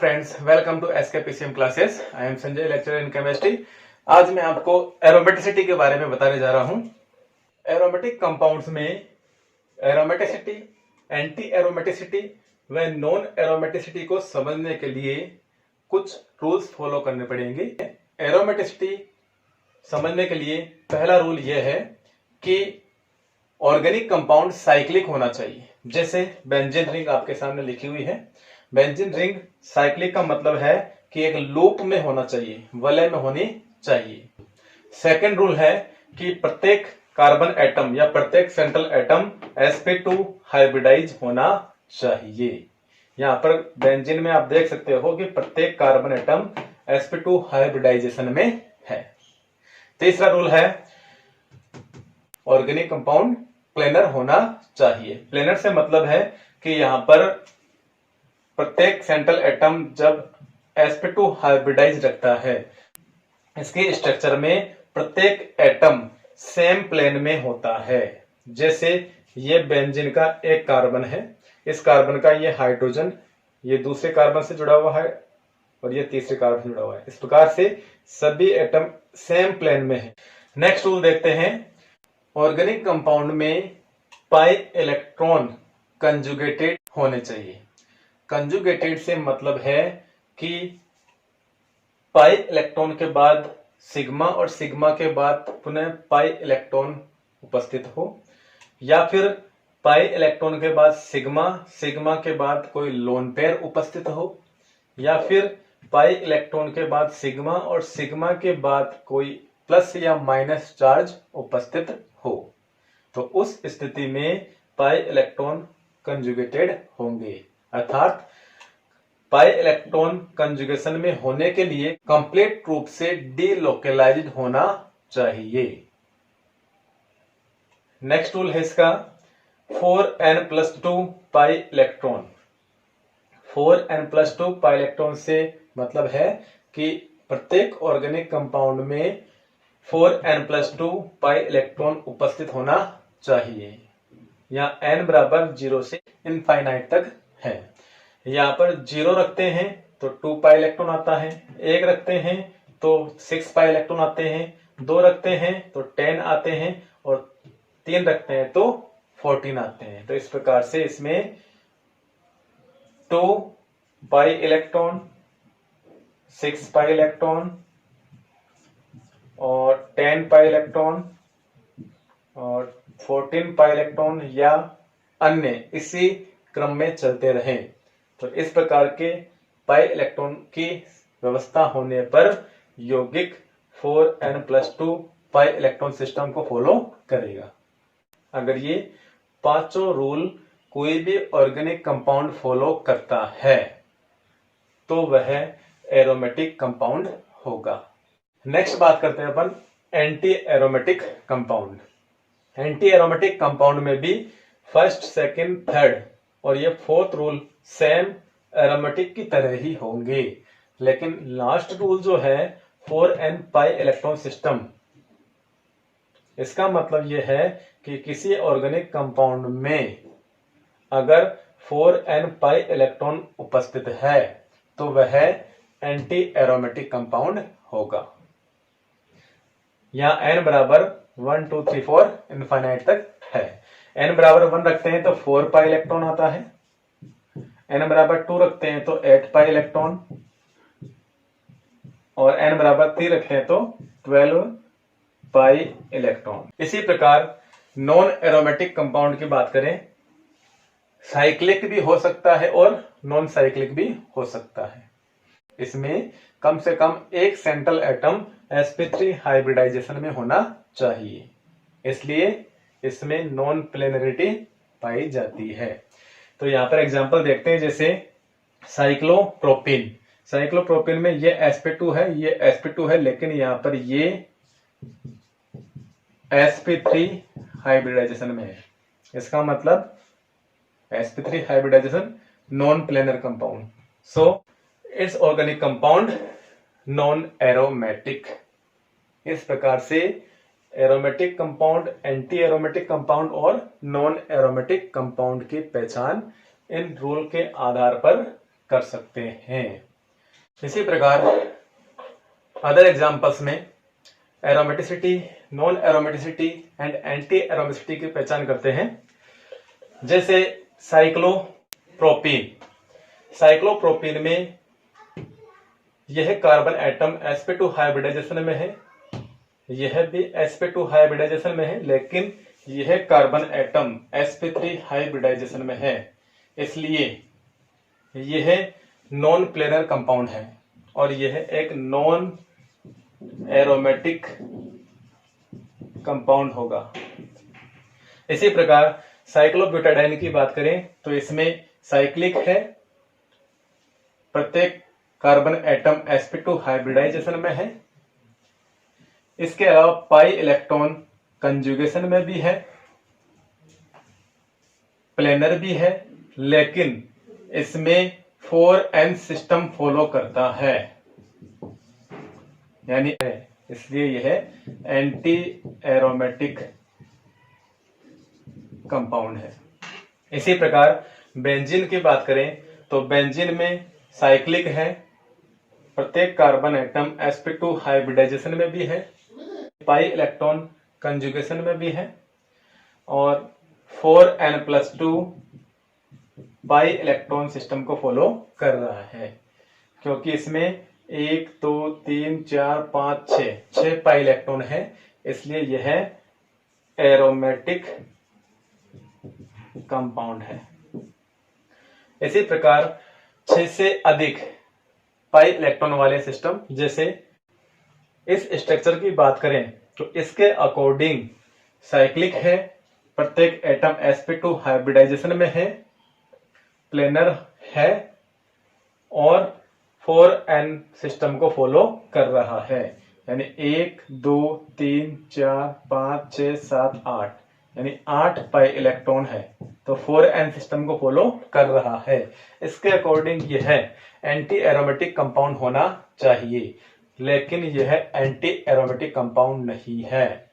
Friends, welcome to SKPCM classes. I am Sanjay, lecturer in chemistry. आज मैं आपको aromaticity के बारे में बताने जा रहा हूं। एरोमेटिक कंपाउंड्स में एरोमेटिसिटी, एंटी एरोमेटिसिटी व नॉन एरोमेटिसिटी को समझने के लिए कुछ रूल्स फॉलो करने पड़ेंगे। एरोमेटिसिटी समझने के लिए पहला रूल यह है कि ऑर्गेनिक कंपाउंड साइक्लिक होना चाहिए। जैसे बेंजीन रिंग आपके सामने लिखी हुई है। बेंजीन रिंग साइक्लिक का मतलब है कि एक लूप में होना चाहिए, वलय में होनी चाहिए। सेकंड रूल है कि प्रत्येक कार्बन एटम या प्रत्येक सेंट्रल एटम sp2 हाइब्रिडाइज होना चाहिए। यहां पर बेंजीन में आप देख सकते हो कि प्रत्येक कार्बन एटम sp2 हाइब्रिडाइजेशन में है। तीसरा रूल है ऑर्गेनिक कंपाउंड प्लेनर होना चाहिए। प्लेनर से मतलब है कि यहां पर प्रत्येक सेंट्रल एटम जब sp2 हाइब्रिडाइज रखता है, इसके स्ट्रक्चर में प्रत्येक एटम सेम प्लेन में होता है। जैसे ये बेंजीन का एक कार्बन है, इस कार्बन का ये हाइड्रोजन ये दूसरे कार्बन से जुड़ा हुआ है और ये तीसरे कार्बन से जुड़ा हुआ है। इस प्रकार से सभी एटम सेम प्लेन में है। नेक्स्ट रूल देखते हैं। ऑर्गेनिक कंपाउंड में पाई इलेक्ट्रॉन कंजुगेटेड होने चाहिए। कंजुगेटेड से मतलब है कि पाई इलेक्ट्रॉन के बाद सिग्मा और सिग्मा के बाद पुनः पाई इलेक्ट्रॉन उपस्थित हो, या फिर पाई इलेक्ट्रॉन के बाद सिग्मा, सिग्मा के बाद कोई लोन पेयर उपस्थित हो, या फिर पाई इलेक्ट्रॉन के बाद सिग्मा और सिग्मा के बाद कोई प्लस या माइनस चार्ज उपस्थित हो, तो उस स्थिति में पाई इलेक्ट्रॉन कंजुगेटेड होंगे। अर्थात पाई इलेक्ट्रॉन कंजुगेशन में होने के लिए कंप्लीट रूप से डीलोकलाइज्ड होना चाहिए। नेक्स्ट रूल है इसका 4n+2 pi electron. 4n+2 pi electron से मतलब है कि प्रत्येक ऑर्गेनिक कंपाउंड में 4n+2 पाई इलेक्ट्रॉन उपस्थित होना चाहिए। यहाँ n बराबर 0 से इनफाइनाइट तक है। यहाँ पर 0 रखते हैं तो 2 पाई इलेक्ट्रॉन आता है, 1 रखते हैं तो 6 पाई इलेक्ट्रॉन आते हैं, 2 रखते हैं तो 10 आते हैं और 3 रखते हैं तो 14 आते हैं। तो इस प्रकार से इसमें 2 पाई इलेक्ट्रॉन, 6 पाई इलेक्ट्रॉन और 10 पाई इलेक्ट्रॉन और 14 पाई इलेक्ट्रॉन या अन्य इसी क्रम में चलते रहें। तो इस प्रकार के पाई इलेक्ट्रॉन की व्यवस्था होने पर यौगिक 4n+2 पाई इलेक्ट्रॉन सिस्टम को फॉलो करेगा। अगर ये पांचों रूल कोई भी ऑर्गेनिक कंपाउंड फॉलो करता है तो वह एरोमेटिक कंपाउंड होगा। नेक्स्ट बात करते हैं अपन anti aromatic compound. Anti aromatic compound में भी फर्स्ट, सेकंड, थर्ड और ये फोर्थ रूल सेम एरोमेटिक की तरह ही होंगे, लेकिन लास्ट रूल जो है 4n पाई इलेक्ट्रॉन सिस्टम, इसका मतलब यह है कि किसी ऑर्गेनिक कंपाउंड में अगर 4n पाई इलेक्ट्रॉन उपस्थित है तो वह एंटी एरोमेटिक कंपाउंड होगा। यहाँ n बराबर 1 2 3 4 इनफाइनाइट तक है। n बराबर 1 रखते हैं तो 4 पाई इलेक्ट्रॉन आता है, n बराबर 2 रखते हैं तो 8 पाई इलेक्ट्रॉन और n बराबर 3 रखते हैं तो 12 पाई इलेक्ट्रॉन। इसी प्रकार नॉन एरोमेटिक कंपाउंड की बात करें, साइक्लिक भी हो सकता है और नॉन साइक्लिक भी हो सकता है। इसमें कम से कम एक सेंट्रल एटम sp3 हाइब्रिडाइजेशन में होना चाहिए, इसलिए इसमें नॉन प्लेनरिटी पाई जाती है। तो यहां पर एग्जांपल देखते हैं, जैसे साइक्लोप्रोपिन। साइक्लोप्रोपिन में ये sp2 है, ये sp2 है, लेकिन यहां पर ये sp3 हाइब्रिडाइजेशन में है। इसका मतलब sp3 hybridization non planar compound, so it's organic compound non aromatic. इस प्रकार से aromatic compound, anti aromatic compound और नॉन एरोमेटिक कंपाउंड की पहचान इन रूल के आधार पर कर सकते हैं। इसी प्रकार अदर एग्जांपल्स में aromaticity, non aromaticity and anti aromaticity की पहचान करते हैं। जैसे साइक्लोप्रोपीन, साइक्लोप्रोपीन में यह कार्बन एटम sp2 हाइब्रिडाइजेशन में है, यह भी sp2 हाइब्रिडाइजेशन में है, लेकिन यह कार्बन एटम sp3 हाइब्रिडाइजेशन में है, इसलिए यह नॉन प्लेनर कंपाउंड है और यह एक नॉन एरोमेटिक कंपाउंड होगा। इसी प्रकार साइक्लोब्यूटाडाइन की बात करें तो इसमें साइक्लिक है, प्रत्येक कार्बन एटम sp2 हाइब्रिडाइजेशन में है। इसके अलावा पाई इलेक्ट्रॉन कंजुगेशन में भी है, प्लेनर भी है, लेकिन इसमें 4n सिस्टम फॉलो करता है, यानी इसलिए यह एंटी एरोमेटिक कंपाउंड है। इसी प्रकार बेंजीन की बात करें तो बेंजीन में साइक्लिक है, प्रत्येक कार्बन एटम sp2 हाइब्रिडाइजेशन में भी है, पाई इलेक्ट्रॉन कंजुगेशन में भी है और 4n+2 पाई इलेक्ट्रॉन सिस्टम को फॉलो कर रहा है, क्योंकि इसमें 1 2 3 4 5 6 पाई इलेक्ट्रॉन है, इसलिए यह एरोमेटिक कंपाउंड है। इसी प्रकार 6 से अधिक पाई इलेक्ट्रॉन वाले सिस्टम, जैसे इस स्ट्रक्चर की बात करें तो इसके अकॉर्डिंग साइक्लिक है, प्रत्येक एटम sp2 हाइब्रिडाइजेशन में है, प्लेनर है और 4n सिस्टम को फॉलो कर रहा है, यानी 1 2 3 4 5 6 7 8, यानी 8 पाई इलेक्ट्रॉन है, तो 4n सिस्टम को फॉलो कर रहा है। इसके अकॉर्डिंग यह एंटी एरोमेटिक कंपाउंड होना चाहिए, लेकिन यह एंटी एरोमेटिक कंपाउंड नहीं है।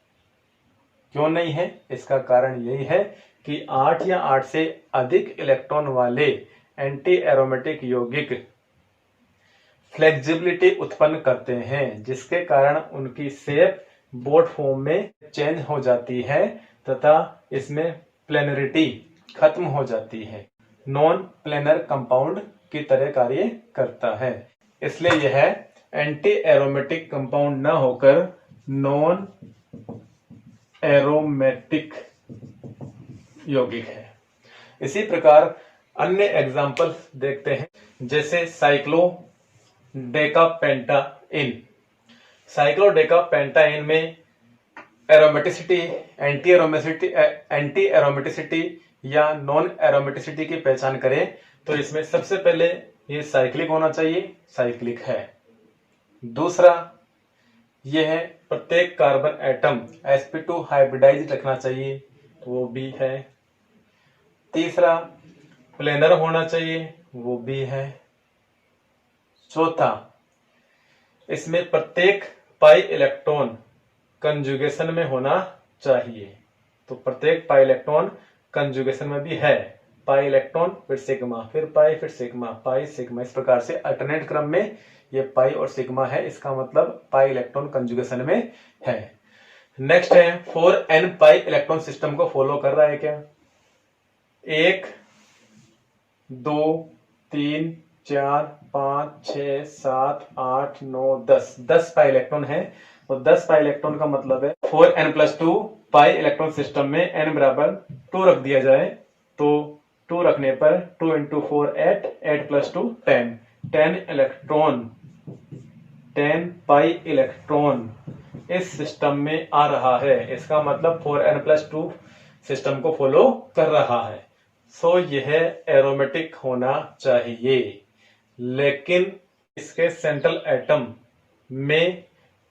क्यों नहीं है? इसका कारण यही है कि 8 या 8 से अधिक इलेक्ट्रॉन वाले एंटी एरोमेटिक यौगिक फ्लेक्सिबिलिटी उत्पन्न करते हैं, जिसके कारण उनकी शेप बोट फॉर्म में चेंज हो जाती है तथा इसमें प्लेनरिटी खत्म हो जाती है, नॉन प्लेनर कंपाउंड की तरह कार्य करता है। इसलिए यह एंटी एरोमेटिक कंपाउंड न होकर नॉन एरोमेटिक यौगिक है। इसी प्रकार अन्य एग्जाम्पल देखते हैं, जैसे साइक्लोडेकापेंटाइन। साइक्लोडेकापेंटाइन में एरोमेटिसिटी, एंटी एरोमेटिसिटी या नॉन एरोमेटिसिटी की पहचान करें तो इसमें सबसे पहले ये साइक्लिक होना चाहिए, साइक्लिक है। दूसरा, यह प्रत्येक कार्बन एटम sp2 हाइब्रिडाइज रखना चाहिए, तो वो भी है। तीसरा, प्लेनर होना चाहिए, वो भी है। चौथा, इसमें प्रत्येक पाई इलेक्ट्रॉन कंजुगेशन में होना चाहिए, तो प्रत्येक पाई इलेक्ट्रॉन कंजुगेशन में भी है। पाई इलेक्ट्रॉन, फिर सिग्मा, फिर पाई, फिर सिग्मा, पाई सिग्मा, इस प्रकार से अल्टरनेट क्रम में ये पाई और सिग्मा है, इसका मतलब पाई इलेक्ट्रॉन कंजुगेशन में है। नेक्स्ट है 4n पाई इलेक्ट्रॉन सिस्टम को फॉलो कर रहा है क्या? 1 2 3 4 5 6 7 8 9 10 पाई इलेक्ट्रॉन है, तो 10 पाई इलेक्ट्रॉन का मतलब है 4n+2 पाई इलेक्ट्रॉन सिस्टम में n बराबर 2 रख दिया जाए, तो 2 रखने पर 2 × 4 8, 8+2 10, 10 पाई इलेक्ट्रॉन इस सिस्टम में आ रहा है, इसका मतलब 4n+2 सिस्टम को फॉलो कर रहा है। सो यह एरोमेटिक होना चाहिए, लेकिन इसके सेंट्रल एटम में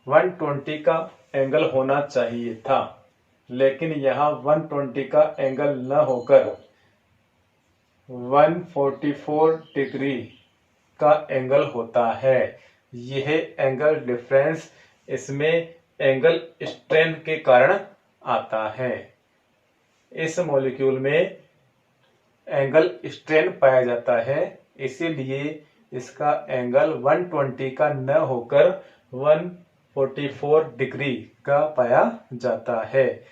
120 का एंगल होना चाहिए था, लेकिन यहां 120 का एंगल न होकर 144 डिग्री का एंगल होता है। यह एंगल डिफरेंस इसमें एंगल स्ट्रेन के कारण आता है। इस मॉलिक्यूल में एंगल स्ट्रेन पाया जाता है, इसीलिए इसका एंगल 120 का न होकर 144 डिग्री का पाया जाता है।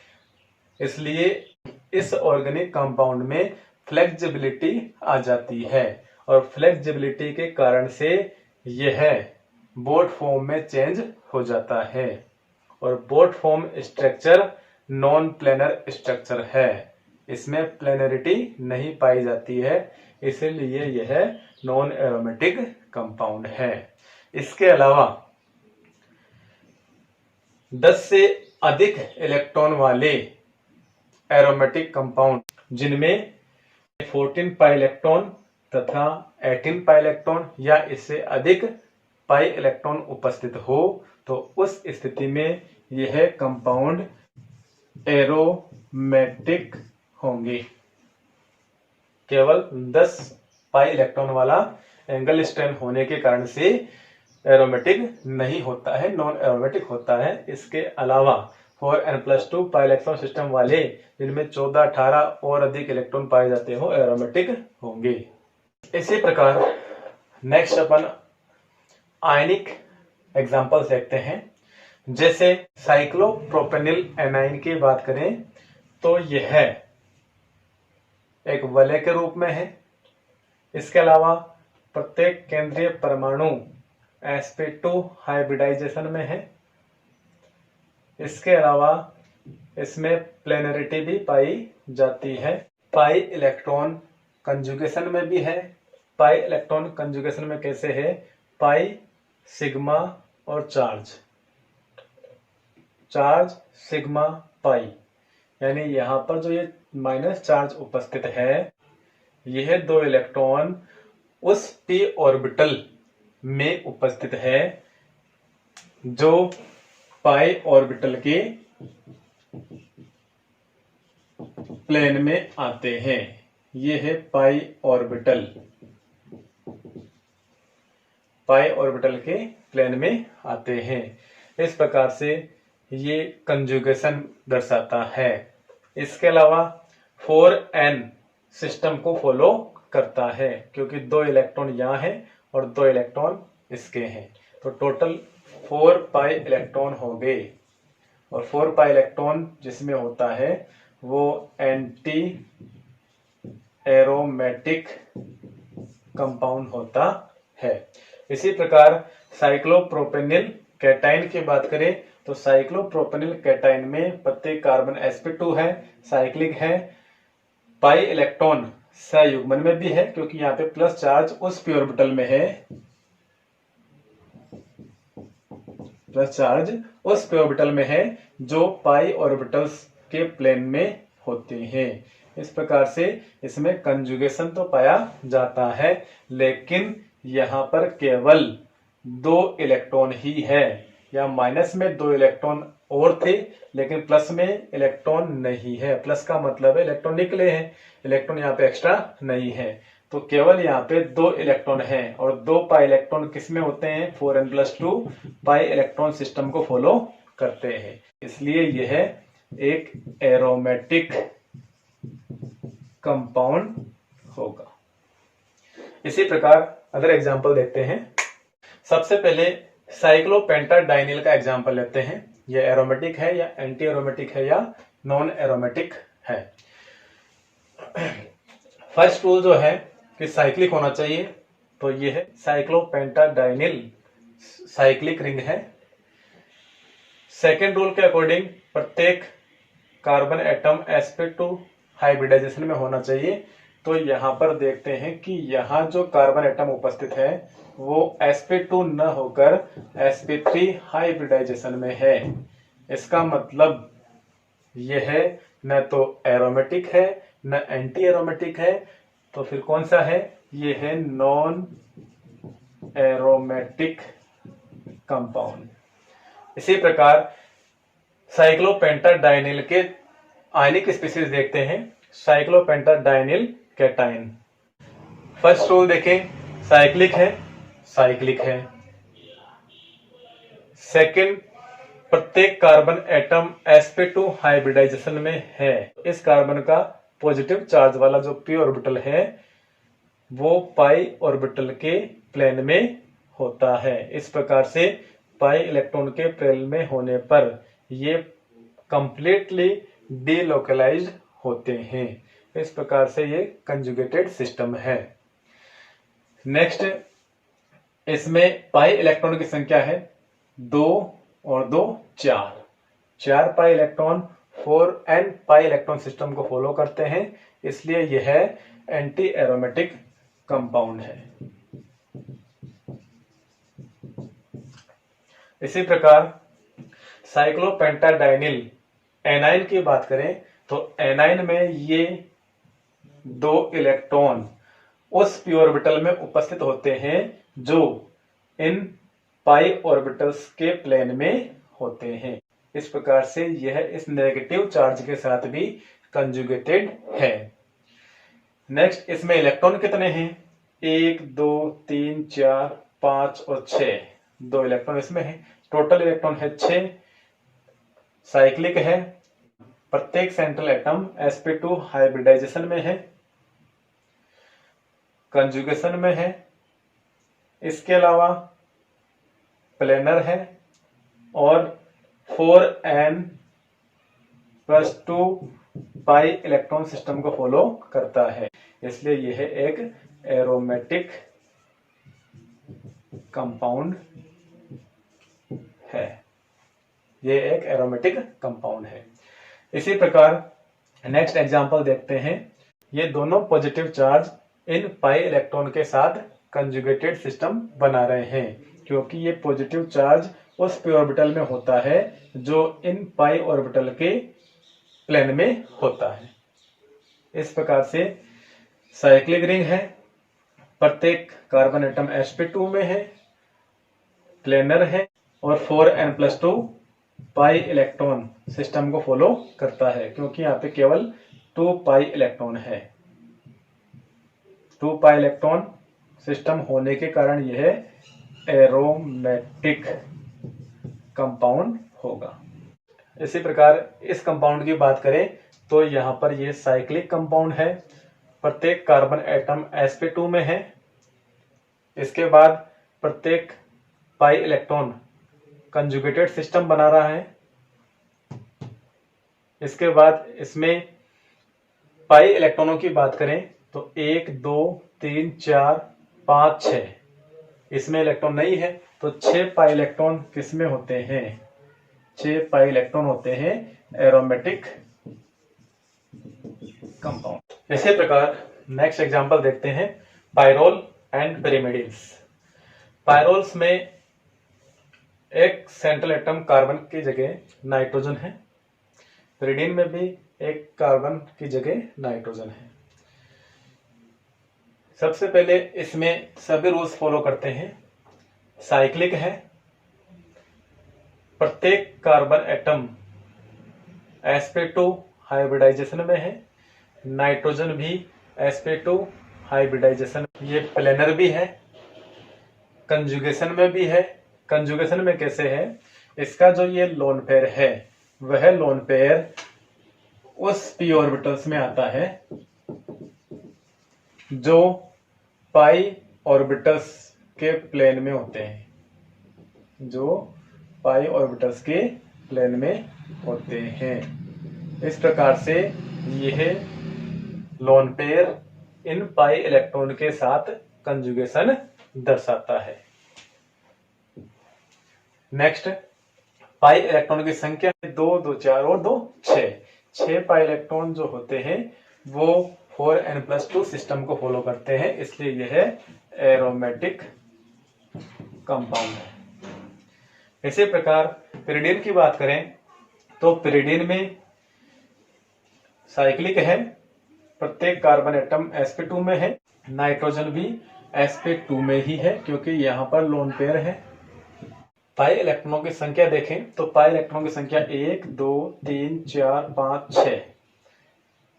इसलिए इस ऑर्गेनिक कंपाउंड में फ्लेक्सिबिलिटी आ जाती है और फ्लेक्सिबिलिटी के कारण से यह बोट फॉर्म में चेंज हो जाता है और boat form structure non planar structure है। इसमें प्लेनरिटी नहीं पाई जाती है, इसलिए यह नॉन एरोमेटिक कंपाउंड है। इसके अलावा 10 से अधिक इलेक्ट्रॉन वाले एरोमेटिक कंपाउंड जिनमें 14 पाई इलेक्ट्रॉन तथा 18 पाई इलेक्ट्रॉन या इससे अधिक पाई इलेक्ट्रॉन उपस्थित हो तो उस स्थिति में यह कंपाउंड एरोमेटिक होंगे। केवल 10 पाई इलेक्ट्रॉन वाला एंगल स्ट्रेन होने के कारण से एरोमेटिक नहीं होता है, नॉन एरोमेटिक होता है। इसके अलावा 4n+2 पाई इलेक्ट्रॉन सिस्टम वाले जिनमें 14, 18 और अधिक इलेक्ट्रॉन पाए जाते हो एरोमेटिक होंगे। इसी प्रकार नेक्स्ट अपन आयनिक एग्जांपल्स देखते हैं। जैसे साइक्लोप्रोपेनिल एनाइन की बात करें तो यह एक वलय के रूप में है। इसके अलावा प्रत्येक केंद्रीय परमाणु sp2 हाइब्रिडाइजेशन में है। इसके अलावा इसमें प्लेनरिटी भी पाई जाती है। पाई इलेक्ट्रॉन कंजुगेशन में भी है। पाई इलेक्ट्रॉन कंजुगेशन में कैसे है? पाई, सिग्मा और चार्ज सिग्मा पाई, यानी यहां पर जो ये माइनस चार्ज उपस्थित है, यह दो इलेक्ट्रॉन उस p ऑर्बिटल में उपस्थित है जो पाई ऑर्बिटल के प्लेन में आते हैं। ये है पाई ऑर्बिटल के प्लेन में आते हैं। इस प्रकार से ये कंजुगेशन दर्शाता है। इसके अलावा 4n सिस्टम को फॉलो करता है क्योंकि 2 इलेक्ट्रॉन यहाँ हैं और 2 इलेक्ट्रॉन इसके हैं, तो टोटल 4 पाई इलेक्ट्रॉन हो गए। और 4 पाई इलेक्ट्रॉन जिसमें होता है वो एंटी एरोमेटिक कंपाउंड होता है। इसी प्रकार साइक्लोप्रोपेनिल कैटाइन की बात करें तो साइक्लोप्रोपेनिल कैटाइन में प्रत्येक कार्बन sp2 है, साइक्लिक है। पाई इलेक्ट्रॉन सयुग्मन में भी है क्योंकि यहाँ पे प्लस चार्ज उस p ऑर्बिटल में है, प्लस चार्ज उस p ऑर्बिटल में है जो पाई ऑर्बिटल्स के प्लेन में होते हैं। इस प्रकार से इसमें कंजुगेशन तो पाया जाता है, लेकिन यहाँ पर केवल 2 इलेक्ट्रॉन ही है, या माइनस में 2 इलेक्ट्रॉन और थे लेकिन प्लस में इलेक्ट्रॉन नहीं है। प्लस का मतलब है इलेक्ट्रॉन निकले हैं, इलेक्ट्रॉन यहाँ पे एक्स्ट्रा नहीं है, तो केवल यहाँ पे 2 इलेक्ट्रॉन हैं और 2 पाई इलेक्ट्रॉन किसमें होते हैं? 4n+2 पाई इलेक्ट्रॉन सिस्टम को फॉलो करते हैं, इसलिए यह एक एरोमेटिक कंपाउंड होगा। इसी प्रकार अदर एग्जांपल देखते हैं। सबसे पहले साइक्लोपेंटाडाइनिल का एग्जांपल लेते हैं। यह एरोमेटिक है या एंटी एरोमेटिक है या नॉन एरोमेटिक है। फर्स्ट रूल जो है कि साइक्लिक होना चाहिए, तो यह है साइक्लोपेंटाडाइनिल साइक्लिक रिंग है। सेकेंड रूल के अकॉर्डिंग प्रत्येक कार्बन एटम sp2 हाइब्रिडाइजेशन में होना चाहिए। तो यहां पर देखते हैं कि यहां जो कार्बन एटम उपस्थित है वो sp2 न होकर sp3 हाइब्रिडाइजेशन में है। इसका मतलब यह न तो एरोमेटिक है न एंटी एरोमेटिक है, तो फिर कौन सा है? ये है नॉन एरोमेटिक कंपाउंड। इसी प्रकार साइक्लोपेंटाडाइनिल के आयनिक स्पीशीज देखते हैं। साइक्लोपेंटाडाइनिल कैटाइन। फर्स्ट रूल देखें, साइक्लिक है। सेकंड, प्रत्येक कार्बन एटम sp2 हाइब्रिडाइजेशन में है। इस कार्बन का पॉजिटिव चार्ज वाला जो p ऑर्बिटल है वो पाई ऑर्बिटल के प्लेन में होता है। इस प्रकार से पाई इलेक्ट्रॉन के प्लेन में होने पर ये कंप्लीटली डीलोकलाइज्ड होते हैं। इस प्रकार से ये कंजुगेटेड सिस्टम है। नेक्स्ट, इसमें पाई इलेक्ट्रॉन की संख्या है 2 और 2 4 pi electron 4n pi electron system को फॉलो करते हैं, इसलिए यह एंटी एरोमेटिक कंपाउंड है। इसी प्रकार साइक्लोपेंटाडाइनिल एनाइन की बात करें तो एनाइन में ये 2 इलेक्ट्रॉन उस पी ऑर्बिटल में उपस्थित होते हैं जो इन पाई ऑर्बिटल्स के प्लेन में होते हैं। इस प्रकार से यह इस नेगेटिव चार्ज के साथ भी कंजुगेटेड है। नेक्स्ट, इसमें इलेक्ट्रॉन कितने हैं? 1 2 3 4 5 और 6, 2 इलेक्ट्रॉन इसमें है। टोटल इलेक्ट्रॉन है 6। साइक्लिक है। प्रत्येक सेंट्रल एटम sp2 हाइब्रिडाइजेशन में है, कंजुगेशन में है। इसके अलावा प्लेनर है और 4n+2 पाई इलेक्ट्रॉन सिस्टम को फॉलो करता है, इसलिए यह एक एरोमेटिक कंपाउंड है। यह एक एरोमेटिक कंपाउंड है। इसी प्रकार नेक्स्ट एग्जांपल देखते हैं। ये दोनों positive charge in pi electron के साथ कंजुगेटेड सिस्टम बना रहे हैं, क्योंकि ये पॉजिटिव चार्ज उस पी ऑर्बिटल में होता है जो इन पाई ऑर्बिटल के प्लेन में होता है। इस प्रकार से साइक्लिक रिंग है। प्रत्येक कार्बन एटम sp2 में है, प्लेनर है और 4n+2 पाई इलेक्ट्रॉन सिस्टम को फॉलो करता है, क्योंकि यहाँ पे केवल 2 पाई इलेक्ट्रॉन है। 2 पाई इलेक्ट्रॉन सिस्टम होने के कारण यह एरोमेटिक कंपाउंड होगा। इसी प्रकार इस कंपाउंड की बात करें तो यहाँ पर यह साइक्लिक कंपाउंड है। प्रत्येक कार्बन एटम sp2 में है। इसके बाद प्रत्येक पाई इलेक्ट्रॉन कंजुगेटेड सिस्टम बना रहा है। इसके बाद इसमें पाई इलेक्ट्रॉनों की बात करें तो 1 2 3 4 5 6 इसमें इलेक्ट्रॉन नहीं है, तो 6 पाई इलेक्ट्रॉन किसमें होते हैं? 6 पाई इलेक्ट्रॉन होते हैं एरोमेटिक कंपाउंड। इसी प्रकार नेक्स्ट एग्जांपल देखते हैं, पायरोल एंड पिरिमिडिन्स। पायरोल्स में एक सेंट्रल एटम कार्बन की जगह नाइट्रोजन है। पिरिडिन में भी एक कार्बन की जगह नाइट्रोजन है। सबसे पहले इसमें सभी रूल्स फॉलो करते हैं। साइक्लिक है। प्रत्येक कार्बन एटम sp2 हाइब्रिडाइजेशन में है। नाइट्रोजन भी sp2 हाइब्रिडाइजेशन। ये प्लेनर भी है, कंजुगेशन में भी है। कंजुगेशन में कैसे है? इसका जो ये लोन पेयर है वह लोन पेयर उस पी ऑर्बिटल्स में आता है जो पाई ऑर्बिटल्स के प्लेन में होते हैं, जो पाई ऑर्बिटल्स के प्लेन में होते हैं। इस प्रकार से यह लोन पेयर इन पाई इलेक्ट्रॉन के साथ कंजुगेशन दर्शाता है। नेक्स्ट, पाई इलेक्ट्रॉन की संख्या 2 2 4 और 2 6। 6 पाई इलेक्ट्रॉन जो होते हैं वो 4n+2 सिस्टम को फॉलो करते हैं, इसलिए यह एरोमेटिक कंपाउंड है। इसी प्रकार पिरिडिन की बात करें तो पिरिडिन में साइक्लिक है। प्रत्येक कार्बन एटम sp2 में है। नाइट्रोजन भी sp2 में ही है, क्योंकि यहाँ पर लोन पेयर है। पाई इलेक्ट्रॉनों की संख्या देखें तो पाई इलेक्ट्रॉनों की संख्या 1 2 3 4 5 6।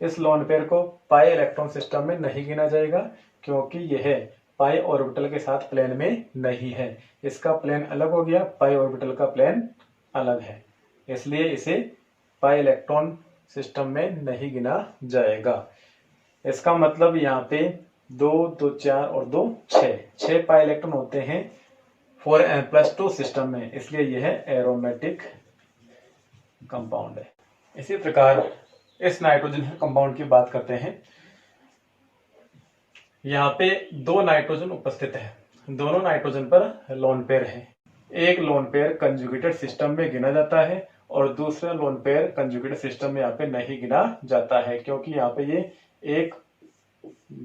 इस लोन पेयर को पाई इलेक्ट्रॉन सिस्टम में नहीं गिना जाएगा, क्योंकि यह पाई ऑर्बिटल के साथ प्लेन में नहीं है। इसका प्लेन अलग हो गया, पाई ऑर्बिटल का प्लेन अलग है, इसलिए इसे पाई इलेक्ट्रॉन सिस्टम में नहीं गिना जाएगा। इसका मतलब यहाँ पे 2 2 4 और 2 6 पाई इलेक्ट्रॉन होते हैं 4n+2 सिस्टम में, इसलिए यह एरोमेटिक कंपाउंड है। इसी प्रकार इस नाइट्रोजन कंपाउंड की बात करते हैं। यहाँ पे 2 नाइट्रोजन उपस्थित है, दोनों नाइट्रोजन पर लोन पेयर है। एक लोन पेयर कंजुगेटेड सिस्टम में गिना जाता है और दूसरा लोन पेयर कंजुगेटेड सिस्टम में यहाँ पे नहीं गिना जाता है, क्योंकि यहाँ पे ये एक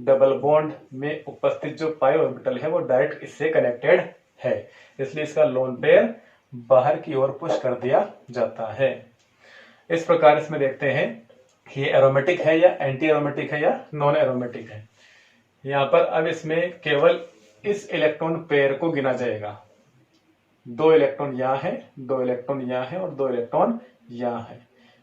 डबल बॉन्ड में उपस्थित जो पाई ऑर्बिटल है वो डायरेक्ट इससे कनेक्टेड है, इसलिए इसका लोन पेयर बाहर की ओर पुश कर दिया जाता है। इस प्रकार इसमें देखते हैं कि एरोमेटिक है या एंटी एरोमेटिक है या नॉन एरोमेटिक है। यहाँ पर अब इसमें केवल इस इलेक्ट्रॉन पेयर को गिना जाएगा। 2 इलेक्ट्रॉन यहाँ है, 2 इलेक्ट्रॉन यहाँ है और 2 इलेक्ट्रॉन यहाँ है,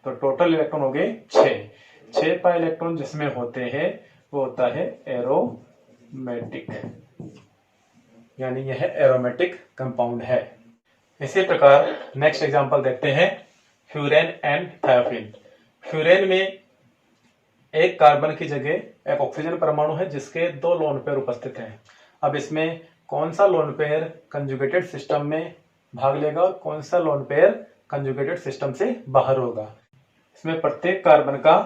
तो टोटल इलेक्ट्रॉन हो गए 6 पाई इलेक्ट्रॉन जिसमें होते हैं वो होता है एरोमेटिक, यानी यह एरोमेटिक कंपाउंड है। इसी प्रकार नेक्स्ट एग्जांपल देखते हैं, फ्यूरेन एंड थायोफिन। फ्यूरेन में एक कार्बन की जगह एक ऑक्सीजन परमाणु है जिसके 2 लोन पेयर उपस्थित हैं। अब इसमें कौन सा लोन पेयर कंजुगेटेड सिस्टम में भाग लेगा और कौन सा लोन पेयर कंजुगेटेड सिस्टम से बाहर होगा। इसमें प्रत्येक कार्बन का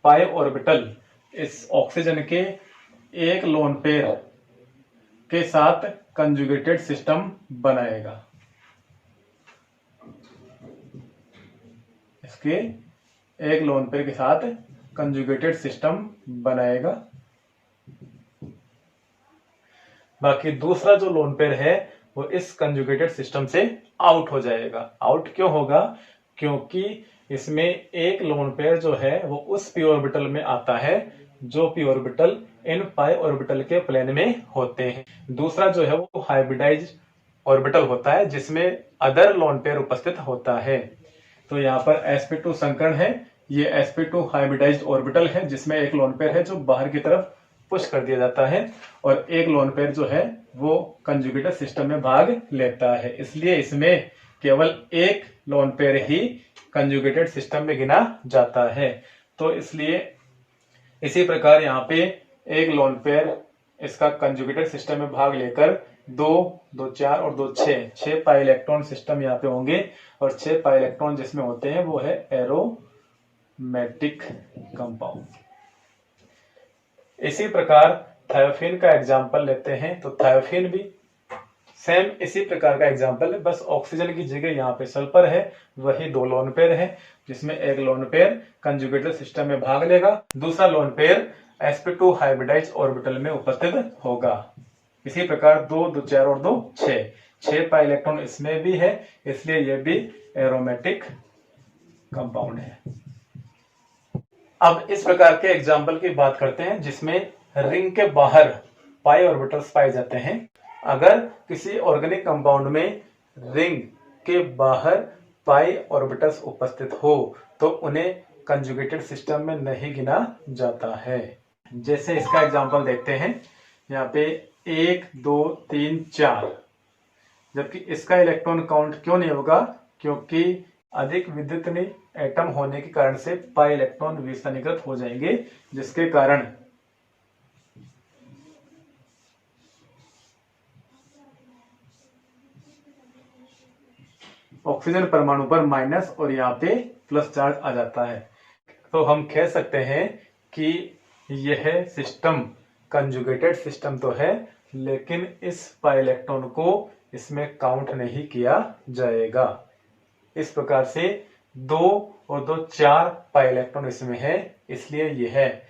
पाई ऑर्बिटल इस ऑक्सीजन के एक लोन पेयर के साथ कंजुगेटेड सिस्टम बनाएगा। इसके एक लोन पेयर के साथ कंजुगेटेड सिस्टम बनाएगा। बाकी दूसरा जो लोन पेयर है वो इस कंजुगेटेड सिस्टम से आउट हो जाएगा। आउट क्यों होगा? क्योंकि इसमें एक लोन पेयर जो है वो उस पी ऑर्बिटल में आता है जो पी ऑर्बिटल इन पाई ऑर्बिटल के प्लेन में होते हैं। दूसरा जो है वो हाइब्रिडाइज ऑर्बिटल होता है जिसमें अदर लोन पेयर उपस्थित होता है। तो यहाँ पर sp2 संकरण है, ये sp2 हाइब्रिडाइज्ड ऑर्बिटल है जिसमें एक लोन पेयर है जो बाहर की तरफ पुश कर दिया जाता है और एक लोन पेयर जो है वो कंजुगेटेड सिस्टम में भाग लेता है। इसलिए इसमें केवल एक लोन पेयर ही कंजुगेटेड सिस्टम में गिना जाता है। तो इसलिए इसी प्रकार यहाँ पे एक लोन पेयर इसका कंजुगेटेड सिस्टम में भाग लेकर 2 2 4 और 2 6 पाई इलेक्ट्रॉन सिस्टम यहाँ पे होंगे और 6 पाई इलेक्ट्रॉन जिसमें होते हैं वो है एरोमेटिक कंपाउंड। इसी प्रकार थायोफिन का एग्जाम्पल लेते हैं। तो थायोफिन भी सेम इसी प्रकार का एग्जाम्पल है, बस ऑक्सीजन की जगह यहाँ पे सल्फर है, वही 2 लोन पेयर है जिसमें एक लोन पेयर कंजुगेटेड सिस्टम में भाग लेगा, दूसरा lone pair sp2 hybridised orbital में उपस्थित होगा। इसी प्रकार 2 2 4 और 2 6 पाई इलेक्ट्रॉन इसमें भी है, इसलिए यह भी एरोमेटिक कंपाउंड है। अब इस प्रकार के एग्जाम्पल की बात करते हैं जिसमें रिंग के बाहर पाई ऑर्बिटल्स पाए जाते हैं। अगर किसी ऑर्गेनिक कंपाउंड में रिंग के बाहर पाई ऑर्बिटल्स उपस्थित हो तो उन्हें कंजुगेटेड सिस्टम में नहीं गिना जाता है। जैसे इसका एग्जाम्पल देखते हैं, यहाँ पे 1 2 3 4, जबकि इसका इलेक्ट्रॉन काउंट क्यों नहीं होगा? क्योंकि अधिक विद्युतनीय एटम होने के कारण से पाई इलेक्ट्रॉन विस्थानीकृत हो जाएंगे, जिसके कारण ऑक्सीजन परमाणु पर माइनस और यहाँ पे प्लस चार्ज आ जाता है। तो हम कह सकते हैं कि यह सिस्टम कंजुगेटेड सिस्टम तो है, लेकिन इस पाई इलेक्ट्रॉन को इसमें काउंट नहीं किया जाएगा। इस प्रकार से 2 और 2 4 पाई इलेक्ट्रॉन इसमें है, इसलिए यह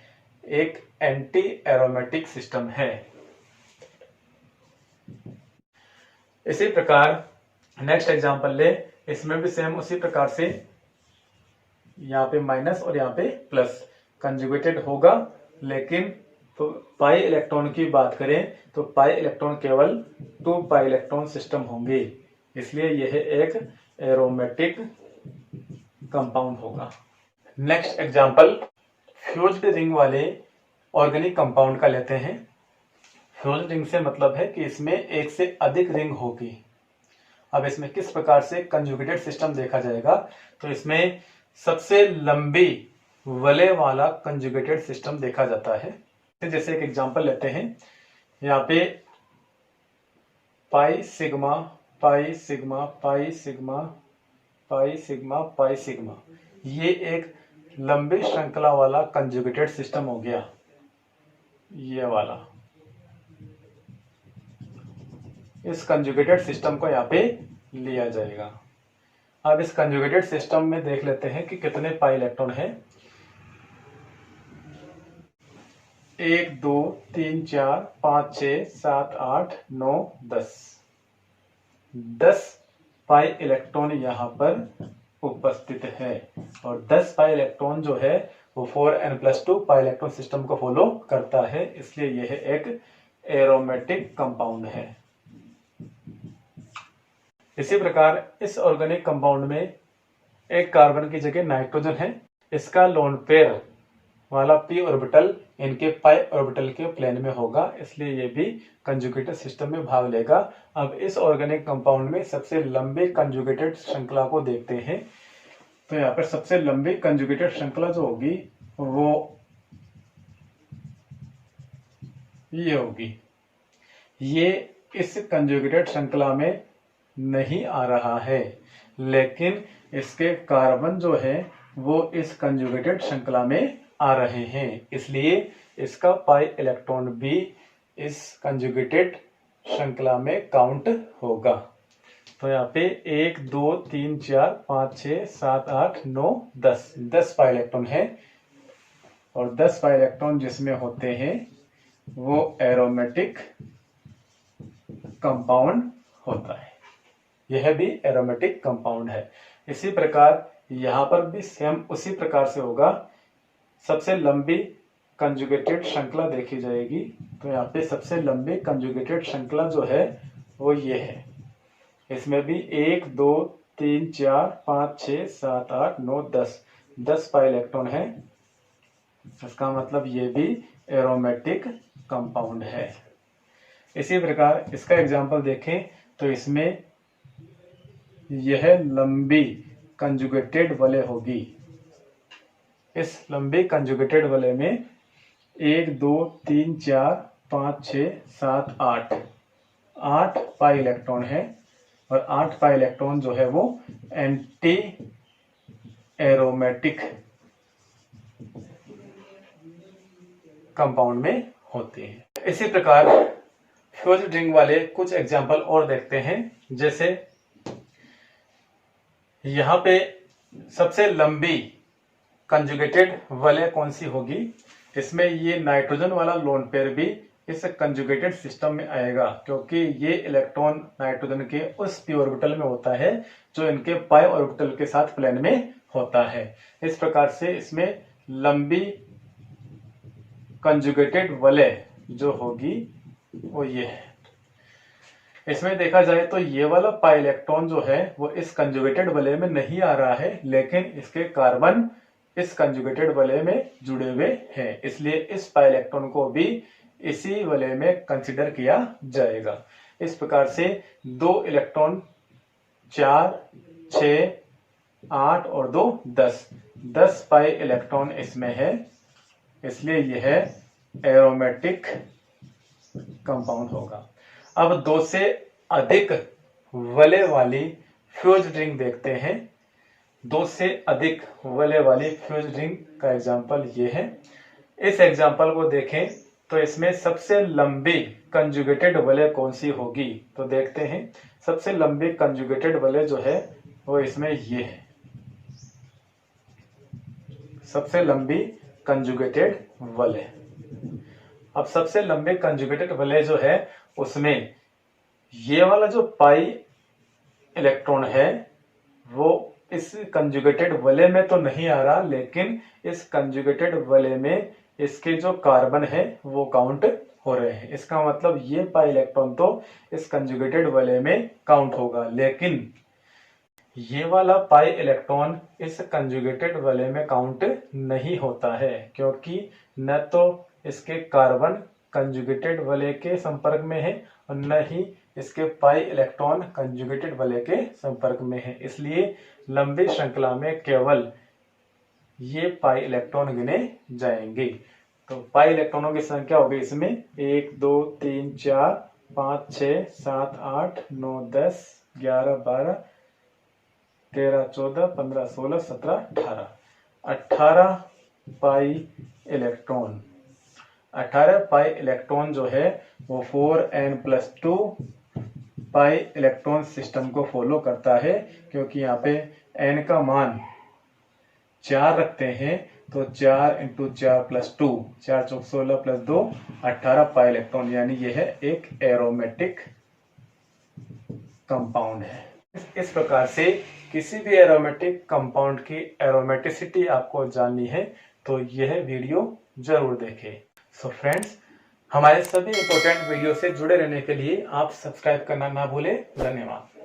एक एंटी एरोमेटिक सिस्टम है। इसी प्रकार नेक्स्ट एग्जांपल ले, इसमें भी सेम उसी प्रकार से यहाँ पे माइनस और यहाँ पे प्लस कंजुगेटेड होगा, लेकिन तो पाई इलेक्ट्रॉन की बात करें तो पाई इलेक्ट्रॉन केवल 2 पाई इलेक्ट्रॉन सिस्टम होंगे, इसलिए यह एक एरोमेटिक कंपाउंड होगा। नेक्स्ट एग्जांपल फ्यूज्ड रिंग वाले ऑर्गेनिक कंपाउंड का लेते हैं। फ्यूज्ड रिंग से मतलब है कि इसमें एक से अधिक रिंग होगी। अब इसमें किस प्रकार से कंजुगेटेड सिस्टम देखा जाएगा? तो इसमें सबसे लंबी वलय वाला कंजुगेटेड सिस्टम देखा जाता है। जैसे एक एग्जांपल लेते हैं, यहाँ पे pi sigma pi sigma pi sigma pi sigma pi sigma, ये एक लंबी श्रृंखला वाला कंजुगेटेड सिस्टम हो गया। ये वाला इस कंजुगेटेड सिस्टम को यहाँ पे लिया जाएगा। अब इस कंजुगेटेड सिस्टम में देख लेते हैं कि कितने पाई इलेक्ट्रॉन है। 1 2 3 4 5 6 7 8 9 10 10 पाई इलेक्ट्रॉन यहाँ पर उपस्थित है। और 10 पाई इलेक्ट्रॉन जो है वो 4n+2 पाई इलेक्ट्रॉन सिस्टम को फॉलो करता है, इसलिए यह एक एरोमेटिक कंपाउंड है। इसी प्रकार इस ऑर्गेनिक कंपाउंड में एक कार्बन की जगह नाइट्रोजन है। इसका लोन पेयर वाला p ऑर्बिटल इनके पाई ऑर्बिटल के प्लेन में होगा, इसलिए ये भी कंजुगेटेड सिस्टम में भाग लेगा। अब इस ऑर्गेनिक कंपाउंड में सबसे लंबे कंजुगेटेड श्रृंखला को देखते हैं। तो यहाँ पर सबसे लंबी कंजुगेटेड श्रृंखला जो होगी वो ये होगी। ये इस कंजुगेटेड श्रृंखला में नहीं आ रहा है, लेकिन इसके कार्बन जो है वो इस कंजुगेटेड श्रृंखला में आ रहे हैं, इसलिए इसका पाई इलेक्ट्रॉन भी इस कंजुगेटेड श्रृंखला में काउंट होगा। तो यहाँ पे 1 2 3 4 5 6 7 8 9 10 पाई इलेक्ट्रॉन है। और 10 पाई इलेक्ट्रॉन जिसमें होते हैं वो एरोमेटिक कंपाउंड होता है। यह भी एरोमेटिक कंपाउंड है। इसी प्रकार यहाँ पर भी सेम उसी प्रकार से होगा। सबसे लंबी कंजुगेटेड श्रृंखला देखी जाएगी। तो यहाँ पे सबसे लंबी कंजुगेटेड श्रृंखला जो है वो ये है। इसमें भी 1 2 3 4 5 6 7 8 9 10 पाई इलेक्ट्रॉन है। इसका मतलब ये भी एरोमेटिक कंपाउंड है। इसी प्रकार इसका एग्जाम्पल देखें तो इसमें यह लंबी कंजुगेटेड वलय होगी। इस लंबी कंजुगेटेड वलय में 1 2 3 4 5 6 7 8 पाई इलेक्ट्रॉन है। और 8 पाई इलेक्ट्रॉन जो है वो एंटी एरोमेटिक कंपाउंड में होते हैं। इसी प्रकार फ्यूज्ड रिंग वाले कुछ एग्जाम्पल और देखते हैं। जैसे यहाँ पे सबसे लंबी कंजुगेटेड वलय कौन सी होगी। इसमें ये नाइट्रोजन वाला लोन पेयर भी इस कंजुगेटेड सिस्टम में आएगा, क्योंकि ये इलेक्ट्रॉन नाइट्रोजन के उस p ऑर्बिटल में होता है जो इनके पाई ऑर्बिटल के साथ प्लेन में होता है। इस प्रकार से इसमें लंबी कंजुगेटेड वलय जो होगी वो ये है। इसमें देखा जाए तो ये वाला पाई इलेक्ट्रॉन जो है वो इस कंजुगेटेड वलय में नहीं आ रहा है, लेकिन इसके कार्बन इस कंजुगेटेड वलय में जुड़े हुए हैं, इसलिए इस पाई इलेक्ट्रॉन को भी इसी वलय में कंसिडर किया जाएगा। इस प्रकार से 2 इलेक्ट्रॉन 4 6 8 और 2 10 पाई इलेक्ट्रॉन इसमें है, इसलिए यह एरोमेटिक कंपाउंड होगा। अब 2 से अधिक वलय वाली फ्यूज्ड रिंग देखते हैं। 2 से अधिक वलय वाली फ्यूज्ड रिंग का एग्जाम्पल ये है। इस एग्जाम्पल को देखें तो इसमें सबसे लंबी कंजुगेटेड वलय कौन सी होगी। तो देखते हैं, सबसे लंबी कंजुगेटेड वलय जो है वो इसमें ये है। सबसे लंबी कंजुगेटेड वलय। अब सबसे लंबे कंजुगेटेड वलय जो है उसमें ये वाला जो पाई इलेक्ट्रॉन है वो इस कंजुगेटेड वलय में तो नहीं आ रहा, लेकिन इस कंजुगेटेड वलय में इसके जो कार्बन है वो काउंट हो रहे हैं। इसका मतलब ये पाई इलेक्ट्रॉन तो इस कंजुगेटेड वलय में काउंट होगा, लेकिन ये वाला पाई इलेक्ट्रॉन इस कंजुगेटेड वलय में काउंट नहीं होता है, क्योंकि न तो इसके कार्बन कंजुगेटेड वलय के संपर्क में है और न ही इसके पाई इलेक्ट्रॉन कंजुगेटेड वलय के संपर्क में है। इसलिए लंबी श्रृंखला में केवल ये पाई इलेक्ट्रॉन गिने जाएंगे। तो पाई इलेक्ट्रॉनों की संख्या हो गई इसमें 1 2 3 4 5 6 7 8 9 10 11 12 13 14 15 16 17 18 पाई इलेक्ट्रॉन। 18 पाई इलेक्ट्रॉन जो है वो 4n+2 पाई इलेक्ट्रॉन सिस्टम को फॉलो करता है, क्योंकि यहाँ पे n का मान 4 रखते हैं तो 4 × 4+2 4 × 16 + 2 18 पाई इलेक्ट्रॉन, यानी यह एक एरोमेटिक कंपाउंड है। इस प्रकार से किसी भी एरोमेटिक कंपाउंड की एरोमेटिसिटी आपको जाननी है तो यह वीडियो जरूर देखें। सो फ्रेंड्स, हमारे सभी इंपॉर्टेंट वीडियो से जुड़े रहने के लिए आप सब्सक्राइब करना ना भूलें। धन्यवाद।